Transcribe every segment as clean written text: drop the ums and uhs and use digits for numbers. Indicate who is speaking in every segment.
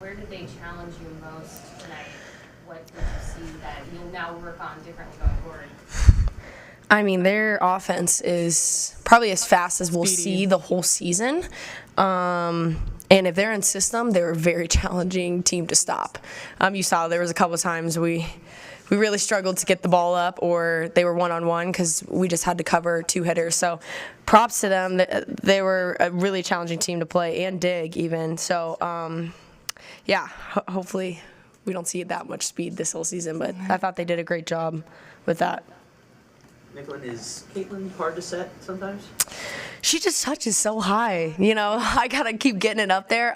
Speaker 1: Where did they challenge you most tonight? What did you see that you'll now work on differently going forward?
Speaker 2: I mean, their offense is probably as fast as we'll see the whole season. And if they're in system, they're a very challenging team to stop. You saw there was a couple of times we really struggled to get the ball up, or they were one-on-one because we just had to cover two hitters. So props to them. They were a really challenging team to play and dig even. So, yeah, hopefully we don't see that much speed this whole season, but I thought they did a great job with that.
Speaker 3: Nicklin, is Caitlin hard to set sometimes?
Speaker 2: She just touches so high, I gotta keep getting it up there.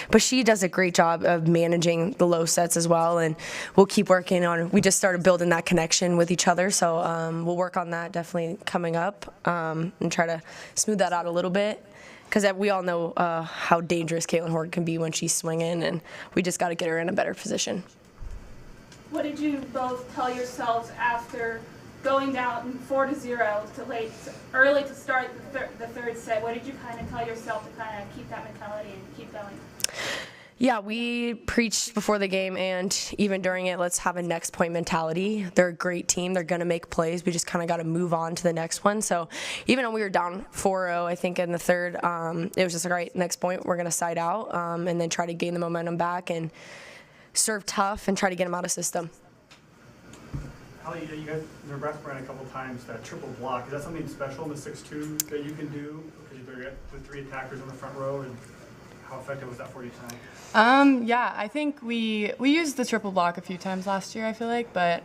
Speaker 2: But she does a great job of managing the low sets as well, and we'll keep working on. We just started building that connection with each other, so we'll work on that definitely coming up, and try to smooth that out a little bit. Because we all know how dangerous Caitlin Horde can be when she's swinging, and we just got to get her in a better position.
Speaker 4: What did you both tell yourselves after going down 4-0 early to start the third set? What did you kind of tell yourself to kind of keep that mentality and keep going?
Speaker 2: Yeah, we preached before the game and even during it, let's have a next point mentality. They're a great team. They're going to make plays. We just kind of got to move on to the next one. So even though we were down 4-0, I think in the third, it was just like, all right, next point, we're going to side out and then try to gain the momentum back and serve tough and try to get them out of system.
Speaker 5: Holly, you guys, Nebraska ran a couple times that triple block. Is that something special in the 6-2 that you can do? Because you get the three attackers on the front row, and how effective was that for you tonight?
Speaker 6: Yeah, I think we used the triple block a few times last year, I feel like, but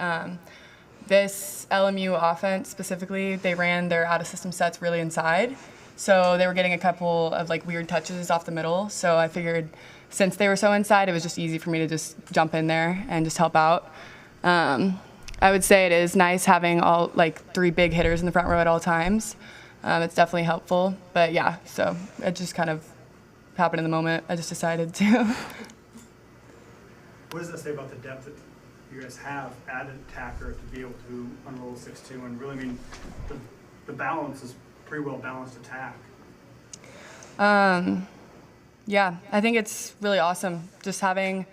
Speaker 6: this LMU offense specifically, they ran their out-of-system sets really inside, so they were getting a couple of weird touches off the middle, so I figured since they were so inside, it was just easy for me to just jump in there and just help out. I would say it is nice having all three big hitters in the front row at all times. It's definitely helpful, but yeah, so it just kind of happened in the moment. I just decided to.
Speaker 5: What does that say about the depth that you guys have at attacker to be able to unroll 6-2 and really, the balance is pretty well balanced attack?
Speaker 6: Yeah, I think it's really awesome just having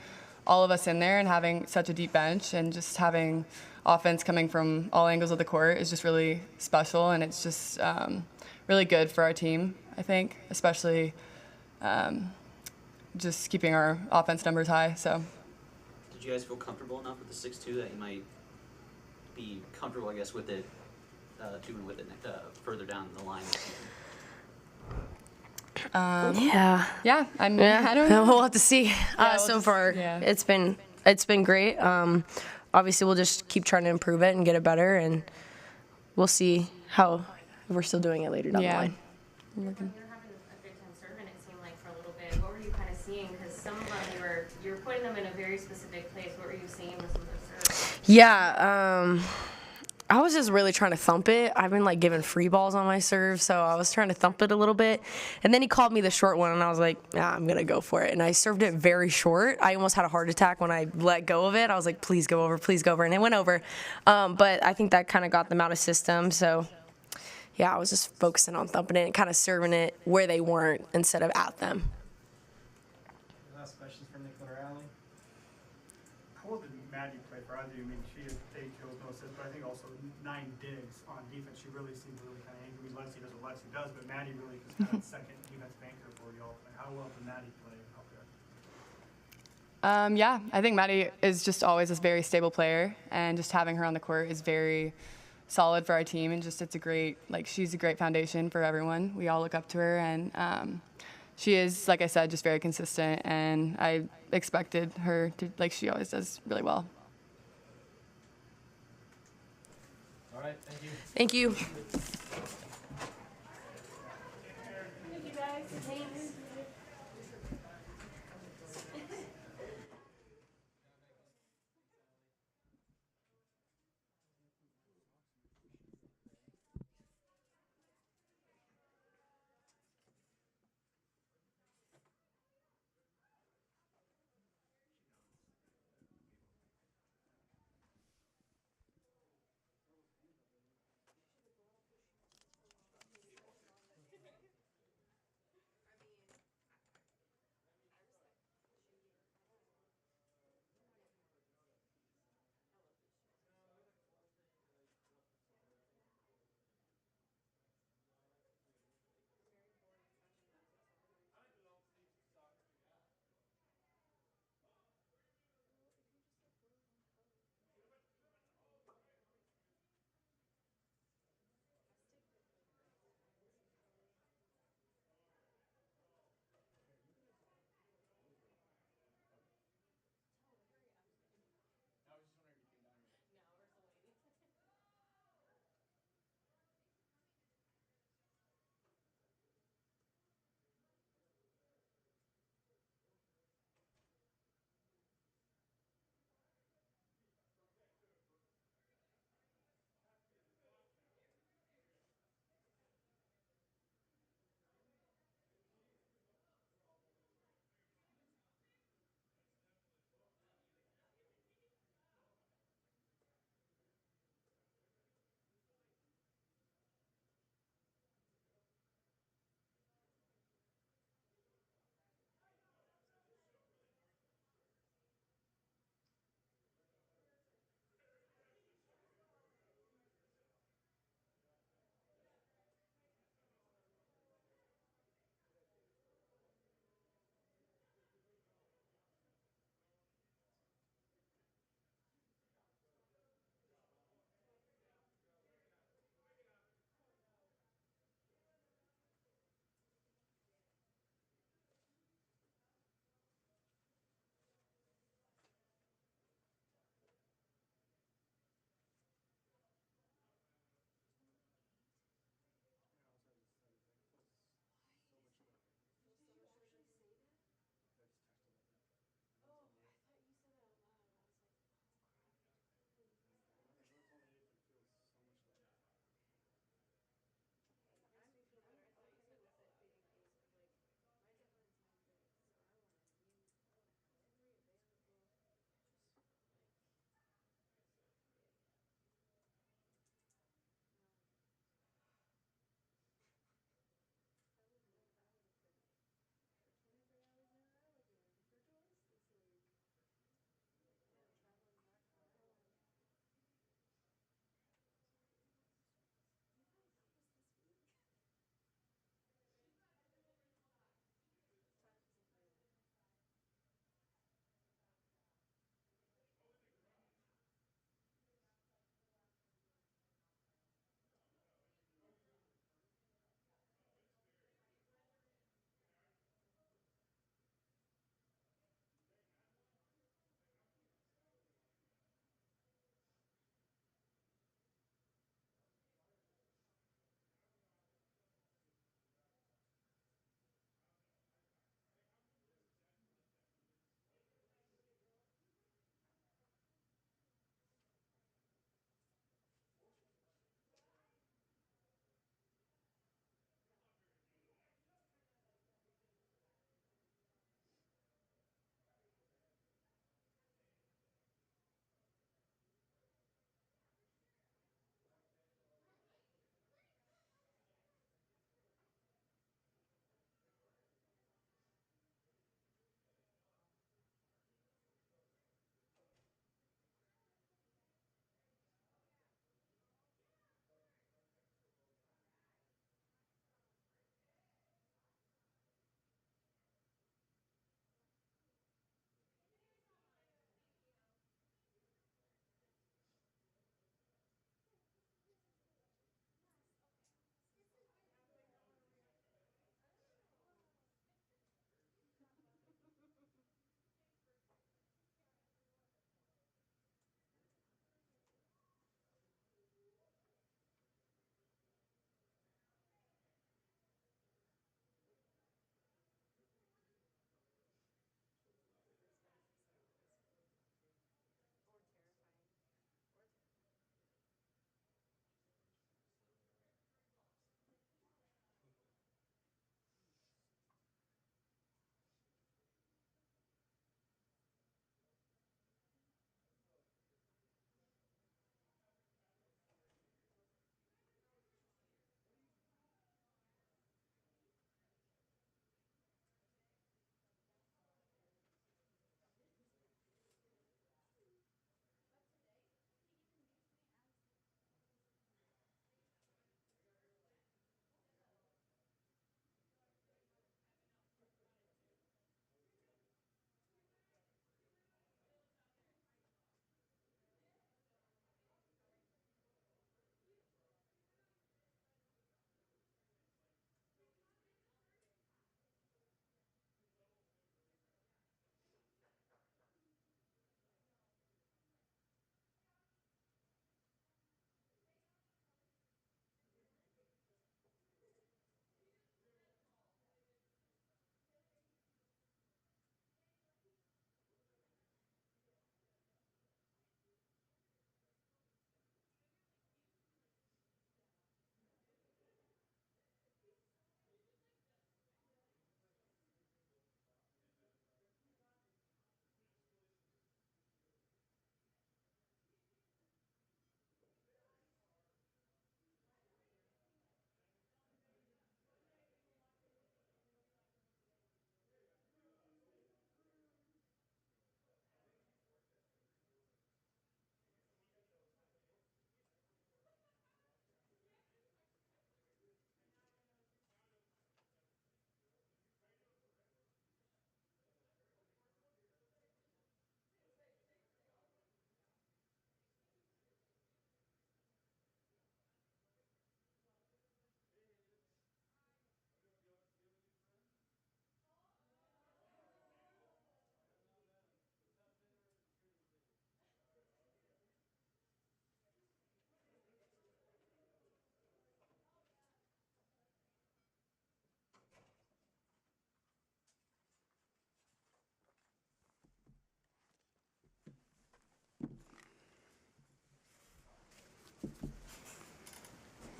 Speaker 6: all of us in there and having such a deep bench and just having offense coming from all angles of the court is just really special, and it's just really good for our team, I think, especially just keeping our offense numbers high. So,
Speaker 3: did you guys feel comfortable enough with the 6-2 that you might be comfortable, I guess, with it, doing with it further down the line?
Speaker 2: Yeah.
Speaker 6: Yeah, I mean, I don't know.
Speaker 2: We'll have to see. So far,
Speaker 6: yeah.
Speaker 2: it's been great. Obviously, we'll just keep trying to improve it and get it better, and we'll see if we're still doing it later down the line.
Speaker 1: You're having a good time serving, it seemed like, for a little bit. What were you kind of seeing? Because some of them, you were putting them in a very specific place. What were you seeing with some of those serves?
Speaker 2: Yeah, I was just really trying to thump it. I've been giving free balls on my serve, so I was trying to thump it a little bit. And then he called me the short one, and I was like, I'm going to go for it. And I served it very short. I almost had a heart attack when I let go of it. I was like, please go over, please go over. And it went over. But I think that kind of got them out of system. So, yeah, I was just focusing on thumping it and kind of serving it where they weren't instead of at them.
Speaker 5: Last questions from Nicklin or Allie. How well did Maddie play for either of you? I mean, she had 8 kills, no assists, but I think also 9 digs on defense. She really seemed really kind of angry. Lexi does what Lexi does, but Maddie really was kind of second defense banker for y'all. How well did Maddie play out there?
Speaker 6: Yeah, I think Maddie is just always a very stable player, and just having her on the court is very solid for our team, and just she's a great foundation for everyone. We all look up to her, and she is, like I said, just very consistent, and I expected her to, she always does, really well.
Speaker 5: All right, thank you.
Speaker 2: Thank you.
Speaker 4: Thank you, guys. Thanks.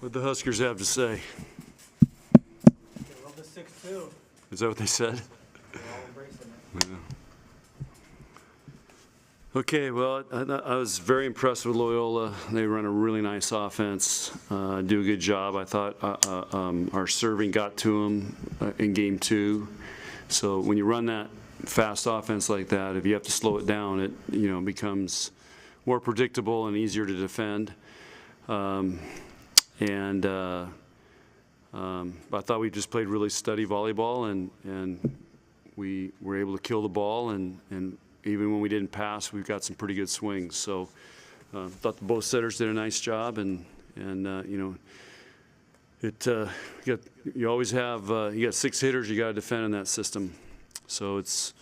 Speaker 7: What the Huskers have to say?
Speaker 5: They love the 6-2.
Speaker 7: Is that what they said?
Speaker 5: They're all embracing it.
Speaker 7: Yeah. Okay, well, I was very impressed with Loyola. They run a really nice offense, do a good job. I thought our serving got to them in game 2. So when you run that fast offense like that, if you have to slow it down, it becomes more predictable and easier to defend. I thought we just played really steady volleyball, and we were able to kill the ball, and even when we didn't pass, we've got some pretty good swings. So thought the both setters did a nice job, and you always have you got 6 hitters you got to defend in that system. So it's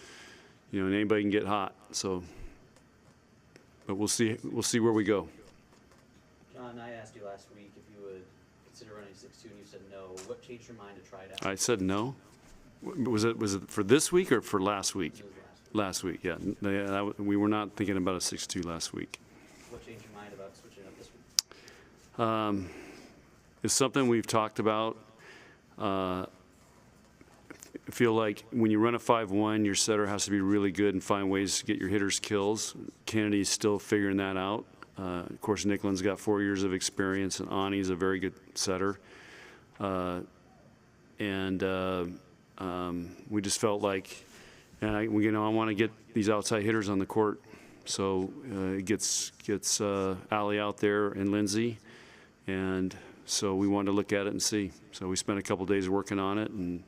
Speaker 7: and anybody can get hot. So, but we'll see where we go.
Speaker 3: John, I asked you last week if you would consider running 6-2, and you said no. What changed your mind to try it out?
Speaker 7: I said no. Was it for this week or for last week?
Speaker 3: It was
Speaker 7: Last week, yeah. We were not thinking about a 6-2 last week.
Speaker 3: What changed your mind about switching up this week?
Speaker 7: It's something we've talked about. I feel like when you run a 5-1, your setter has to be really good and find ways to get your hitters kills. Kennedy's still figuring that out. Of course, Nicklin's got 4 years of experience, and Ani's a very good setter. We just felt like, and I want to get these outside hitters on the court. So it gets Allie out there and Lindsay, and so we wanted to look at it and see. So we spent a couple days working on it, and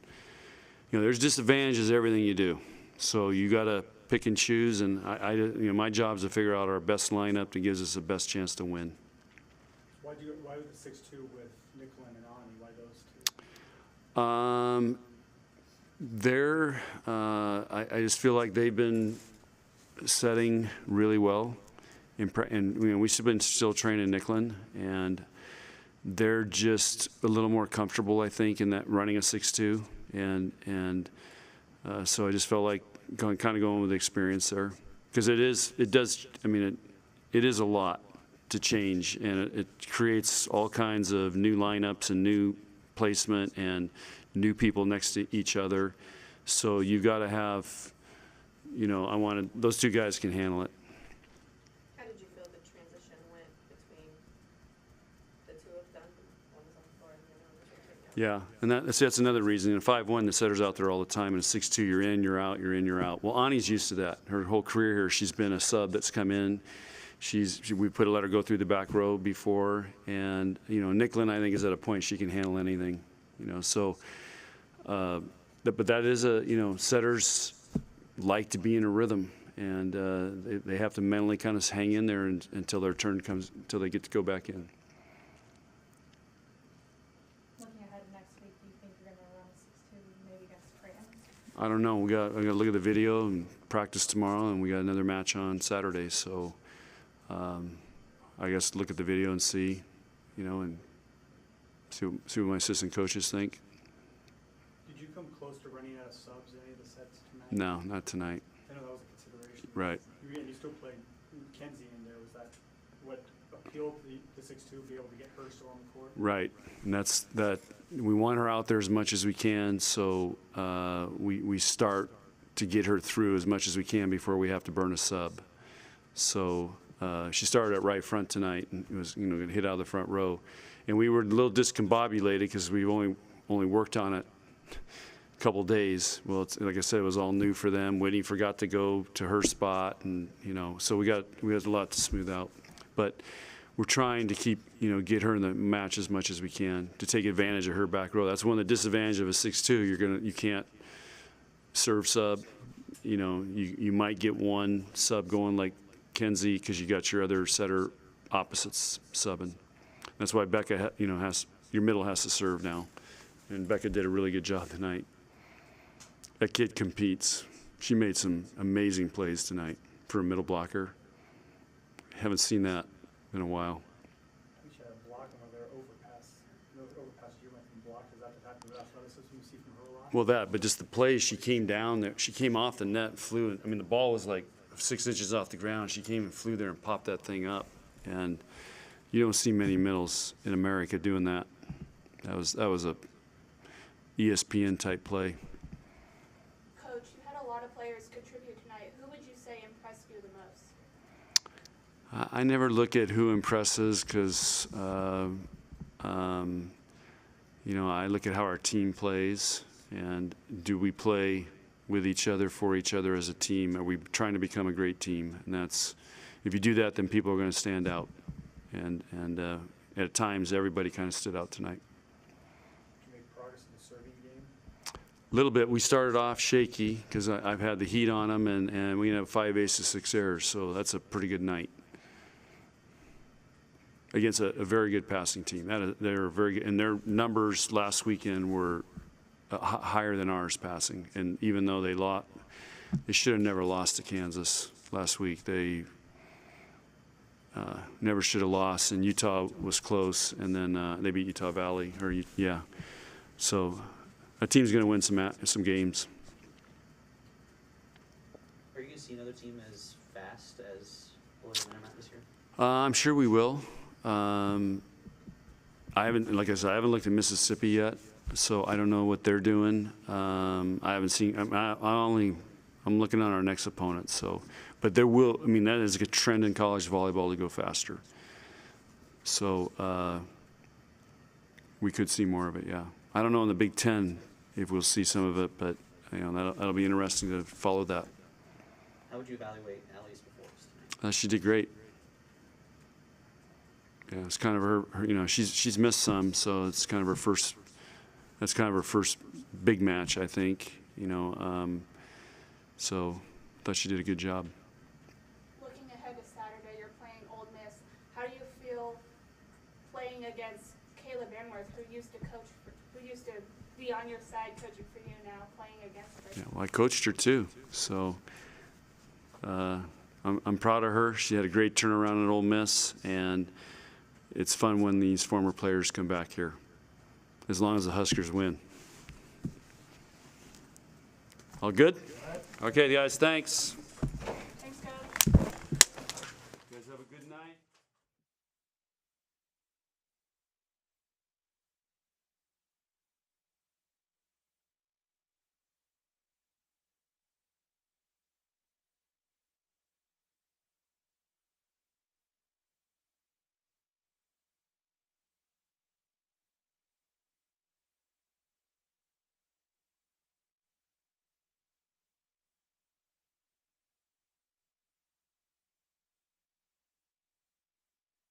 Speaker 7: there's disadvantages to everything you do. So you got to pick and choose, and my job is to figure out our best lineup that gives us the best chance to win.
Speaker 5: Why the 6-2 with Nicklin and Ani? Why those two?
Speaker 7: I just feel like they've been setting really well, and we've been still training Nicklin, and they're just a little more comfortable, I think, in that running a 6-2, and so I just felt like going with the experience there, because it is a lot to change, and it creates all kinds of new lineups and new placement and new people next to each other. So you've got to have, those 2 guys can handle it.
Speaker 1: How did you feel the transition went between the 2 of them? One was on the floor and the other one was right now.
Speaker 7: Yeah, and that's another reason. In 5-1, the setter's out there all the time. In a 6-2, you're in, you're out, you're in, you're out. Well, Ani's used to that. Her whole career here, she's been a sub that's come in. We let her go through the back row before, and Nicklin, I think, is at a point she can handle anything. So. But that is setters like to be in a rhythm, and they have to mentally kind of hang in there until their turn comes, until they get to go back in.
Speaker 4: Looking ahead next week, do you think you're going to run a 6-2 maybe against France?
Speaker 7: I don't know. I got to look at the video and practice tomorrow, and we got another match on Saturday. So I guess look at the video and see, and see what my assistant coaches think.
Speaker 5: Did you come close to running out of subs in any of the sets tonight?
Speaker 7: No, not tonight.
Speaker 5: I know that was a consideration.
Speaker 7: Right.
Speaker 5: You still played Kenzie in there. Was that what appealed to the 6-2, be able to get her still on the court?
Speaker 7: Right, and that's that. We want her out there as much as we can, so we start to get her through as much as we can before we have to burn a sub. So she started at right front tonight, and was going to hit out of the front row, and we were a little discombobulated because we only worked on it a couple days. Well, like I said, it was all new for them. Whitney forgot to go to her spot, and so we had a lot to smooth out. But we're trying to keep get her in the match as much as we can to take advantage of her back row. That's one of the disadvantages of a 6-2. You can't serve sub. You might get one sub going like Kenzie because you got your other setter opposites subbing. That's why Becca your middle has to serve now. And Becca did a really good job tonight. That kid competes. She made some amazing plays tonight for a middle blocker. Haven't seen that in a while.
Speaker 5: I think she had a block on their overpass. Overpass you went from block. Is that the type of athleticism you see from her a lot?
Speaker 7: Well, but just the plays, she came down there. She came off the net and flew. The ball was like 6 inches off the ground. She came and flew there and popped that thing up. And, you don't see many middles in America doing that. That was a ESPN type play.
Speaker 4: Coach, you had a lot of players contribute tonight. Who would you say impressed you the most?
Speaker 7: I never look at who impresses because, you know, I look at how our team plays and do we play with each other, for each other as a team? Are we trying to become a great team? And that's, if you do that, then people are going to stand out. And at times, everybody kind of stood out tonight.
Speaker 5: Did you make progress in the serving game?
Speaker 7: A little bit. We started off shaky because I've had the heat on them, and we have 5 aces, 6 errors, so that's a pretty good night against a very good passing team. They're very good, and their numbers last weekend were higher than ours passing. And even though they lost, they should have never lost to Kansas last week. They never should have lost, and Utah was close, and then they beat Utah Valley. Yeah. So a team's going to win some games.
Speaker 3: Are you going to see another team as fast as Loyola Marymount this year?
Speaker 7: I'm sure we will. I haven't, like I said, I haven't looked at Mississippi yet, so I don't know what they're doing. I haven't seen. I'm looking on our next opponent. So, but there will. I mean, that is a trend in college volleyball to go faster. So we could see more of it. Yeah. I don't know in the Big Ten if we'll see some of it, but you know that'll be interesting to follow that.
Speaker 3: How would you evaluate Allie's performance tonight?
Speaker 7: She did great. Yeah, it's kind of her, you know, she's missed some, so it's kind of her first. That's kind of her first big match, I think. You know, so I thought she did a good job.
Speaker 4: Looking ahead to Saturday, you're playing Ole Miss. How do you feel playing against Kayla Batenhorst, who used to be on your side coaching for you, now playing against her?
Speaker 7: Yeah, well, I coached her too, so I'm proud of her. She had a great turnaround at Ole Miss, and it's fun when these former players come back here, as long as the Huskers win. All good? Okay, guys, thanks.